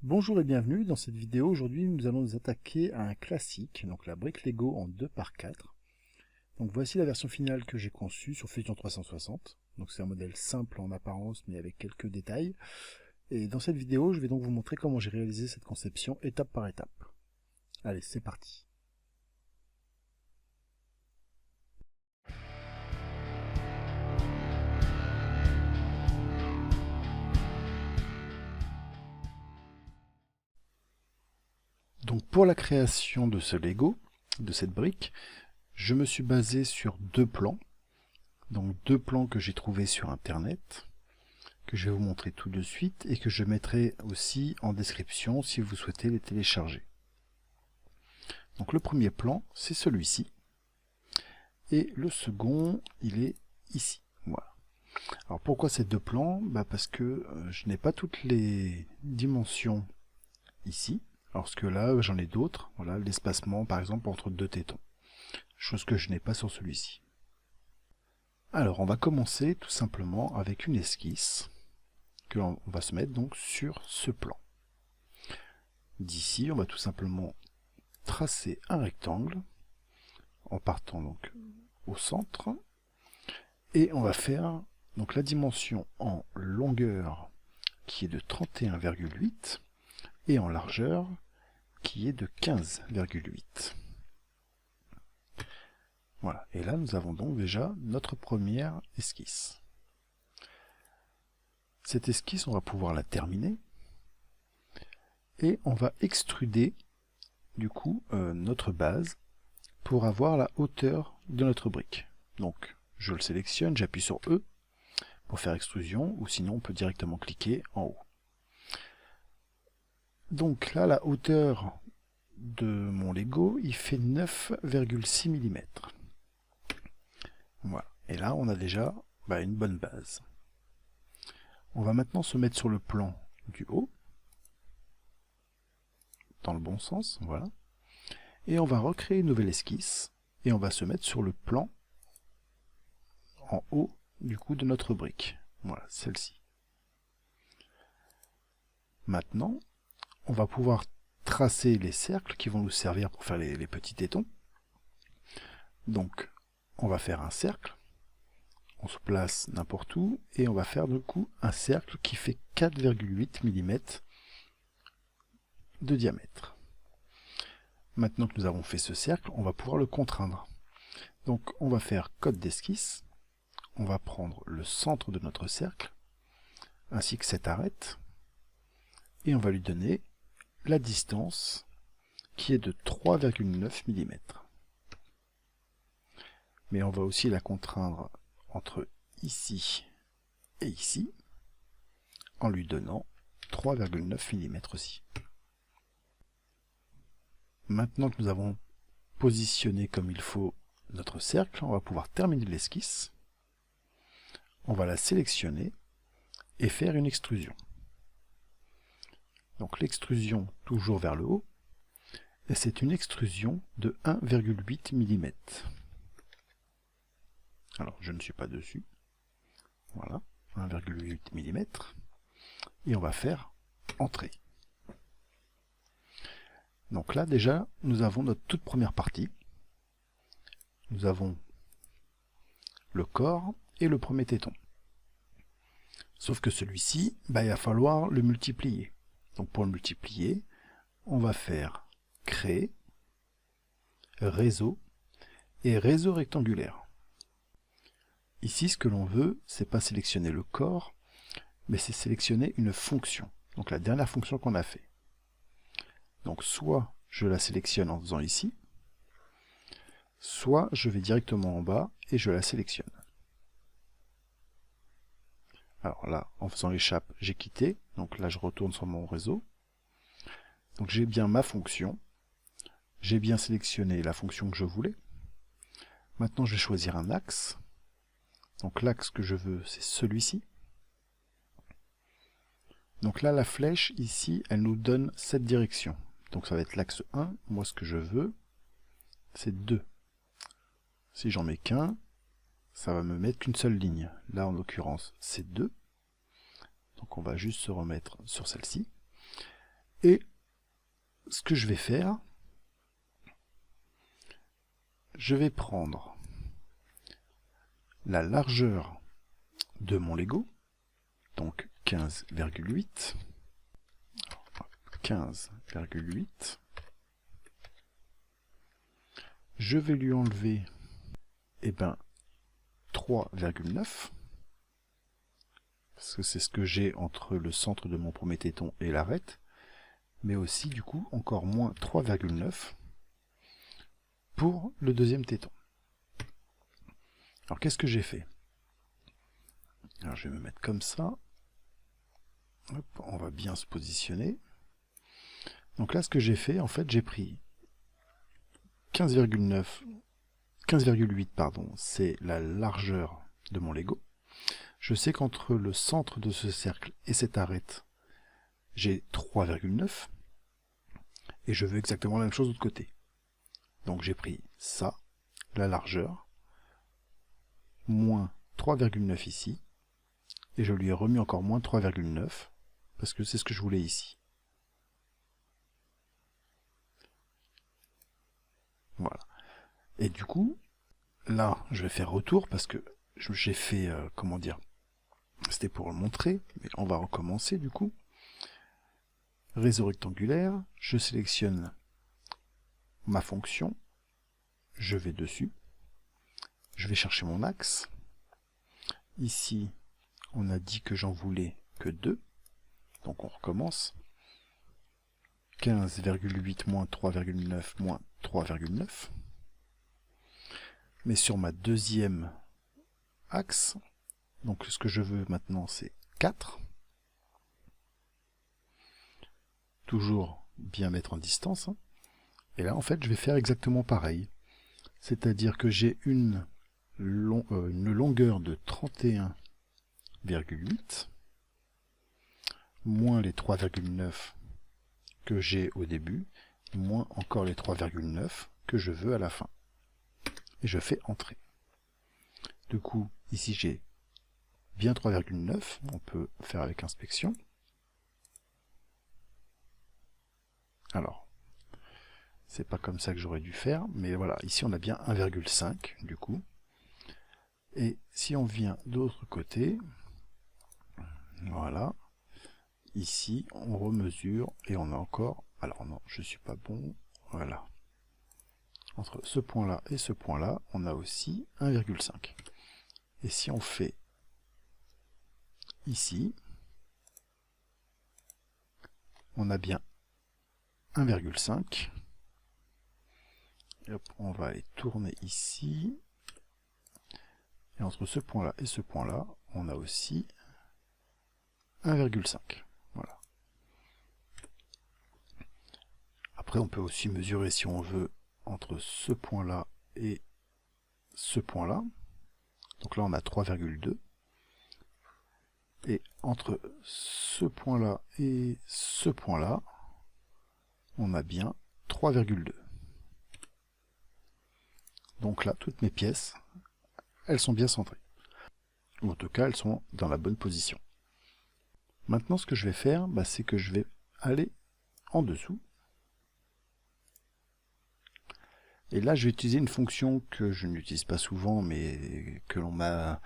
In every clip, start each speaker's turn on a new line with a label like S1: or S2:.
S1: Bonjour et bienvenue. Dans cette vidéo, aujourd'hui, nous allons nous attaquer à un classique, donc la brique Lego en 2x4. Donc voici la version finale que j'ai conçue sur Fusion 360. Donc c'est un modèle simple en apparence, mais avec quelques détails. Et dans cette vidéo, je vais donc vous montrer comment j'ai réalisé cette conception étape par étape. Allez, c'est parti. Donc pour la création de ce Lego, de cette brique, je me suis basé sur deux plans. Donc deux plans que j'ai trouvés sur internet, que je vais vous montrer tout de suite et que je mettrai aussi en description si vous souhaitez les télécharger. Donc le premier plan, c'est celui-ci. Et le second, il est ici. Voilà. Alors pourquoi ces deux plans? Parce que je n'ai pas toutes les dimensions ici. Alors que là, j'en ai d'autres. Voilà, l'espacement par exemple entre deux tétons. Chose que je n'ai pas sur celui-ci. Alors on va commencer tout simplement avec une esquisse que l'on va se mettre donc sur ce plan. D'ici, on va tout simplement tracer un rectangle en partant donc au centre et on va faire donc la dimension en longueur qui est de 31,8 et en largeur qui est de 15,8. Voilà, et là nous avons donc déjà notre première esquisse. Cette esquisse, on va pouvoir la terminer et on va extruder du coup notre base pour avoir la hauteur de notre brique. Donc je le sélectionne, j'appuie sur E pour faire extrusion, ou sinon on peut directement cliquer en haut. Donc là, la hauteur de mon Lego, il fait 9,6 mm. Voilà, et là on a déjà une bonne base. On va maintenant se mettre sur le plan du haut, dans le bon sens, voilà. Et on va recréer une nouvelle esquisse, et on va se mettre sur le plan en haut du coup de notre brique. Voilà, celle-ci. Maintenant, on va pouvoir tracer les cercles qui vont nous servir pour faire les petits tétons. Donc, on va faire un cercle. On se place n'importe où et on va faire du coup un cercle qui fait 4,8 mm de diamètre. Maintenant que nous avons fait ce cercle, on va pouvoir le contraindre. Donc on va faire code d'esquisse, on va prendre le centre de notre cercle, ainsi que cette arête, et on va lui donner la distance qui est de 3,9 mm. Mais on va aussi la contraindre entre ici et ici, en lui donnant 3,9 mm aussi. Maintenant que nous avons positionné comme il faut notre cercle, on va pouvoir terminer l'esquisse. On va la sélectionner et faire une extrusion. Donc l'extrusion toujours vers le haut, et c'est une extrusion de 1,8 mm. Alors je ne suis pas dessus. Voilà, 1,8 mm. Et on va faire entrer. Donc là déjà, nous avons notre toute première partie. Nous avons le corps et le premier téton. Sauf que celui-ci, il va falloir le multiplier. Donc pour le multiplier, on va faire créer, réseau et réseau rectangulaire. Ici, ce que l'on veut, c'est pas sélectionner le corps, mais c'est sélectionner une fonction. Donc la dernière fonction qu'on a fait. Donc soit je la sélectionne en faisant ici, soit je vais directement en bas et je la sélectionne. Alors là, en faisant l'échappe, j'ai quitté. Donc là, je retourne sur mon réseau. Donc j'ai bien ma fonction. J'ai bien sélectionné la fonction que je voulais. Maintenant, je vais choisir un axe. Donc l'axe que je veux, c'est celui-ci. Donc là, la flèche, ici, elle nous donne cette direction. Donc ça va être l'axe 1. Moi, ce que je veux, c'est 2. Si j'en mets qu'un, ça va me mettre qu'une seule ligne. Là, en l'occurrence, c'est 2. Donc on va juste se remettre sur celle-ci. Et ce que je vais faire, je vais prendre la largeur de mon Lego, donc 15,8. 15,8. Je vais lui enlever 3,9. Parce que c'est ce que j'ai entre le centre de mon premier téton et l'arête. Mais aussi, du coup, encore moins 3,9 pour le deuxième téton. Alors, qu'est-ce que j'ai fait? Alors, je vais me mettre comme ça. Hop, on va bien se positionner. Donc là, ce que j'ai fait, en fait, j'ai pris 15,8, pardon, c'est la largeur de mon Lego. Je sais qu'entre le centre de ce cercle et cette arête, j'ai 3,9. Et je veux exactement la même chose de l'autre côté. Donc j'ai pris ça, la largeur, moins 3,9 ici, et je lui ai remis encore moins 3,9, parce que c'est ce que je voulais ici. Voilà. Et du coup, là, je vais faire retour, parce que j'ai fait, comment dire, c'était pour le montrer, mais on va recommencer du coup. Réseau rectangulaire, je sélectionne ma fonction, je vais dessus, je vais chercher mon axe. Ici, on a dit que j'en voulais que 2, donc on recommence. 15,8 moins 3,9 moins 3,9. Mais sur ma deuxième axe, donc ce que je veux maintenant c'est 4. Toujours bien mettre en distance. Et là en fait je vais faire exactement pareil. C'est-à-dire que j'ai une longueur de 31,8 moins les 3,9 que j'ai au début, moins encore les 3,9 que je veux à la fin. Et je fais entrer. Du coup, ici j'ai bien 3,9, on peut faire avec inspection. Alors, c'est pas comme ça que j'aurais dû faire, mais voilà, ici on a bien 1,5 du coup. Et si on vient de l'autre côté, voilà, ici on remesure et on a encore, alors non, je suis pas bon, voilà. Entre ce point-là et ce point-là, on a aussi 1,5. Et si on fait ici, on a bien 1,5. Et hop, on va aller tourner ici. Et entre ce point-là et ce point-là, on a aussi 1,5. Voilà. Après, on peut aussi mesurer, si on veut, entre ce point-là et ce point-là. Donc là, on a 3,2. Et entre ce point-là et ce point-là, on a bien 3,2. Donc là, toutes mes pièces, elles sont bien centrées. Ou en tout cas, elles sont dans la bonne position. Maintenant, ce que je vais faire, c'est que je vais aller en dessous. Et là, je vais utiliser une fonction que je n'utilise pas souvent, mais que l'on m'a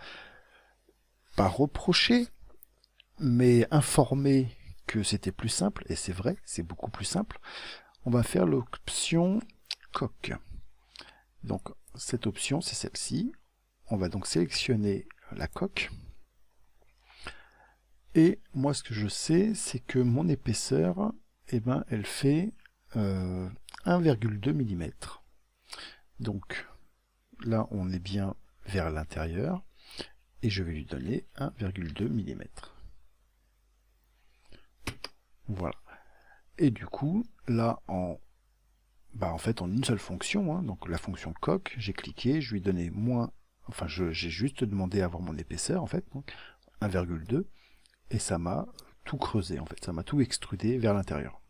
S1: pas reproché, mais informé que c'était plus simple, et c'est vrai, c'est beaucoup plus simple. On va faire l'option coque. Donc, cette option, c'est celle-ci. On va donc sélectionner la coque. Et moi, ce que je sais, c'est que mon épaisseur, elle fait 1,2 mm. Donc, là, on est bien vers l'intérieur. Et je vais lui donner 1,2 mm. Voilà. Et du coup, là, en fait, en une seule fonction, donc la fonction coque, j'ai cliqué, je lui ai donné moins, enfin, j'ai juste demandé à avoir mon épaisseur, en fait, donc 1,2, et ça m'a tout creusé, en fait, ça m'a tout extrudé vers l'intérieur.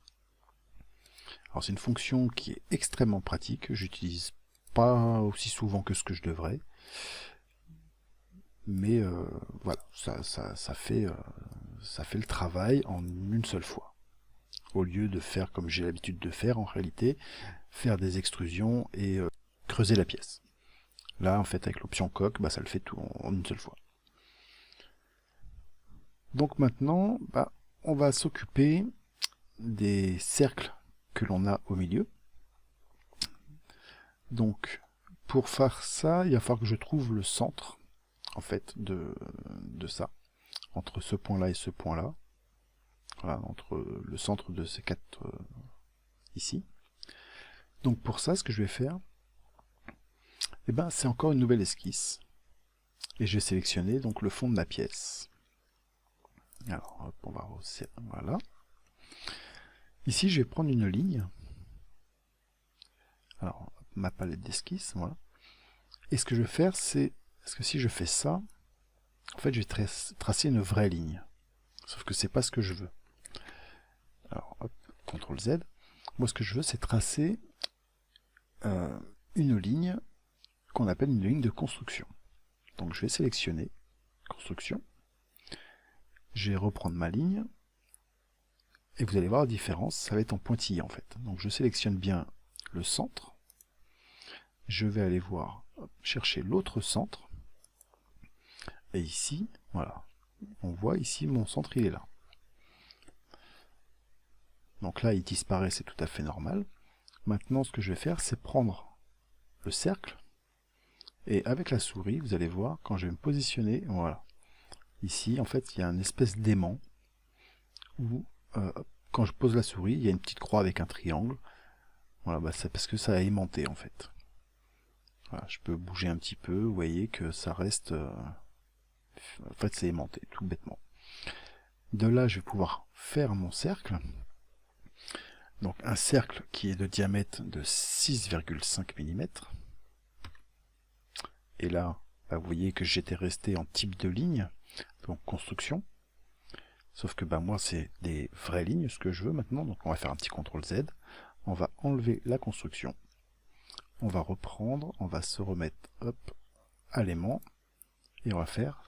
S1: Alors, c'est une fonction qui est extrêmement pratique, j'utilise pas aussi souvent que ce que je devrais, mais voilà, ça fait le travail en une seule fois. au lieu de faire comme j'ai l'habitude de faire en réalité, faire des extrusions et creuser la pièce. Là en fait avec l'option coque, ça le fait tout en une seule fois. Donc maintenant, on va s'occuper des cercles que l'on a au milieu. Donc pour faire ça, il va falloir que je trouve le centre en fait de ça, entre ce point là et ce point là. Voilà, entre le centre de ces quatre ici. Donc pour ça, ce que je vais faire, c'est encore une nouvelle esquisse. Et je vais sélectionner donc le fond de ma pièce. Alors, hop, on va voilà. Ici, je vais prendre une ligne. Alors, ma palette d'esquisse, voilà. Et ce que je vais faire, c'est, parce que si je fais ça, en fait, je vais tracer une vraie ligne. Sauf que c'est pas ce que je veux. Alors, hop, CTRL Z. Moi, ce que je veux, c'est tracer une ligne qu'on appelle une ligne de construction. Donc, je vais sélectionner construction. Je vais reprendre ma ligne. Et vous allez voir la différence, ça va être en pointillé en fait. Donc, je sélectionne bien le centre. Je vais aller voir, chercher l'autre centre. Et ici, voilà. On voit ici, mon centre, il est là. Donc là, il disparaît, c'est tout à fait normal. Maintenant, ce que je vais faire, c'est prendre le cercle. Et avec la souris, vous allez voir, quand je vais me positionner, voilà. Ici, en fait, il y a une espèce d'aimant où, quand je pose la souris, il y a une petite croix avec un triangle. Voilà, c'est parce que ça a aimanté, en fait. Voilà, je peux bouger un petit peu, vous voyez que ça reste... en fait, c'est aimanté, tout bêtement. De là, je vais pouvoir faire mon cercle. Donc un cercle qui est de diamètre de 6,5 mm. Et là, vous voyez que j'étais resté en type de ligne, donc construction. Sauf que moi, c'est des vraies lignes, ce que je veux maintenant. Donc on va faire un petit CTRL Z. On va enlever la construction. On va reprendre, on va se remettre à l'aimant. Et on va faire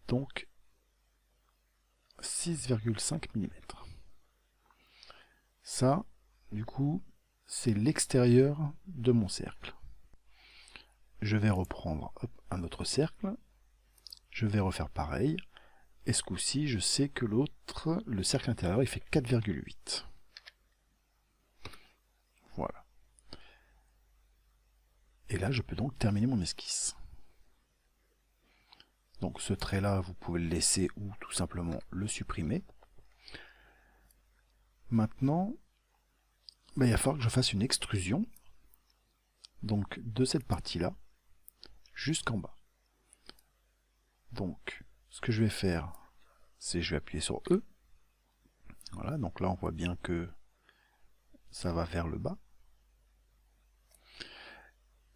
S1: donc 6,5 mm. Ça, du coup, c'est l'extérieur de mon cercle. Je vais reprendre un autre cercle. Je vais refaire pareil. Et ce coup-ci, je sais que l'autre, le cercle intérieur, il fait 4,8. Voilà. Et là, je peux donc terminer mon esquisse. Donc ce trait-là, vous pouvez le laisser ou tout simplement le supprimer. Maintenant, il va falloir que je fasse une extrusion donc de cette partie-là jusqu'en bas. Donc, ce que je vais faire, c'est je vais appuyer sur E. Voilà, donc là on voit bien que ça va vers le bas.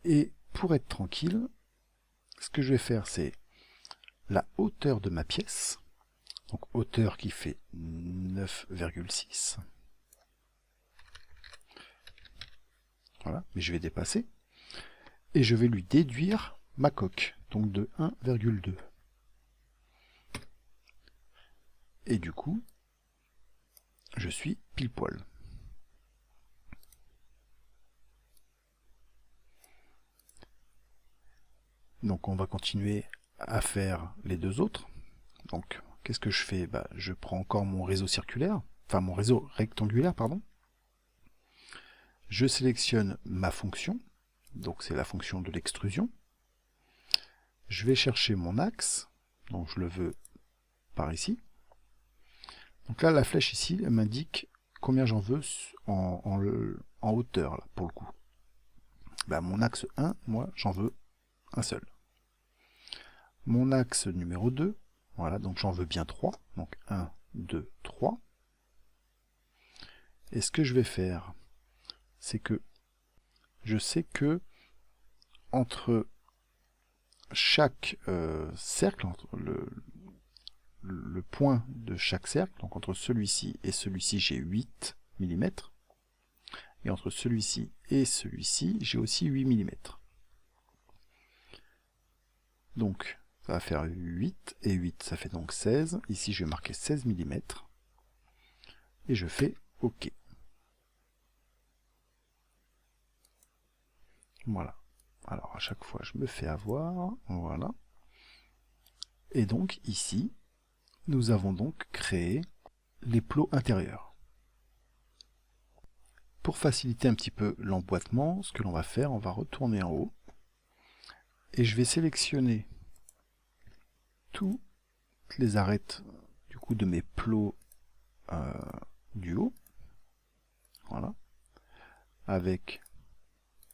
S1: Et pour être tranquille, ce que je vais faire, c'est la hauteur de ma pièce. Donc hauteur qui fait 9,6. Voilà, mais je vais dépasser. Et je vais lui déduire ma coque, donc de 1,2. Et du coup, je suis pile poil. Donc on va continuer à faire les deux autres. Donc qu'est-ce que je fais? Je prends encore mon réseau circulaire, enfin mon réseau rectangulaire, pardon. Je sélectionne ma fonction, donc c'est la fonction de l'extrusion. Je vais chercher mon axe, donc je le veux par ici. Donc là, la flèche ici, elle m'indique combien j'en veux en hauteur, là, pour le coup. Mon axe 1, moi, j'en veux un seul. Mon axe numéro 2, voilà, donc j'en veux bien 3. Donc 1, 2, 3. Et ce que je vais faire, c'est que je sais que entre chaque cercle, entre le point de chaque cercle, donc entre celui-ci et celui-ci, j'ai 8 mm. Et entre celui-ci et celui-ci, j'ai aussi 8 mm. Donc, ça va faire 8, et 8, ça fait donc 16. Ici, je vais marquer 16 mm. Et je fais OK. Voilà. Alors à chaque fois, je me fais avoir. Voilà. Et donc ici, nous avons donc créé les plots intérieurs. Pour faciliter un petit peu l'emboîtement, ce que l'on va faire, on va retourner en haut. Et je vais sélectionner toutes les arêtes du coup de mes plots du haut. Voilà. Avec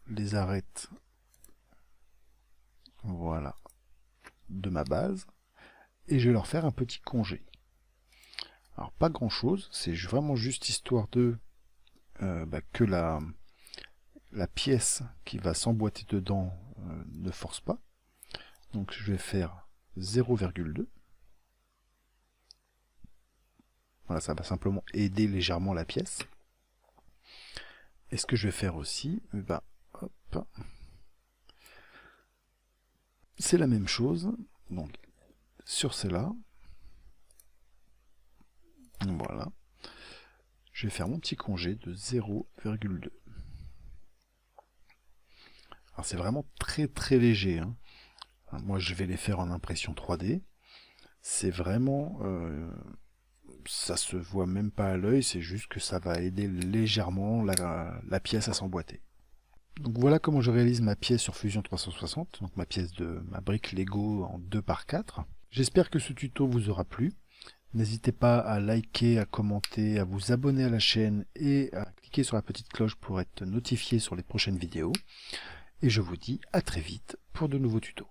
S1: les arêtes, voilà, de ma base. Et je vais leur faire un petit congé. Alors pas grand chose, c'est vraiment juste histoire de que la pièce qui va s'emboîter dedans ne force pas. Donc je vais faire 0,2. Voilà, ça va simplement aider légèrement la pièce. Et ce que je vais faire aussi, hop, c'est la même chose. Donc sur celle-là, voilà, je vais faire mon petit congé de 0,2. Alors c'est vraiment très léger, hein. Moi je vais les faire en impression 3D. C'est vraiment... ça se voit même pas à l'œil, c'est juste que ça va aider légèrement la pièce à s'emboîter. Donc voilà comment je réalise ma pièce sur Fusion 360, donc ma pièce de ma brique Lego en 2×4. J'espère que ce tuto vous aura plu. N'hésitez pas à liker, à commenter, à vous abonner à la chaîne et à cliquer sur la petite cloche pour être notifié sur les prochaines vidéos. Et je vous dis à très vite pour de nouveaux tutos.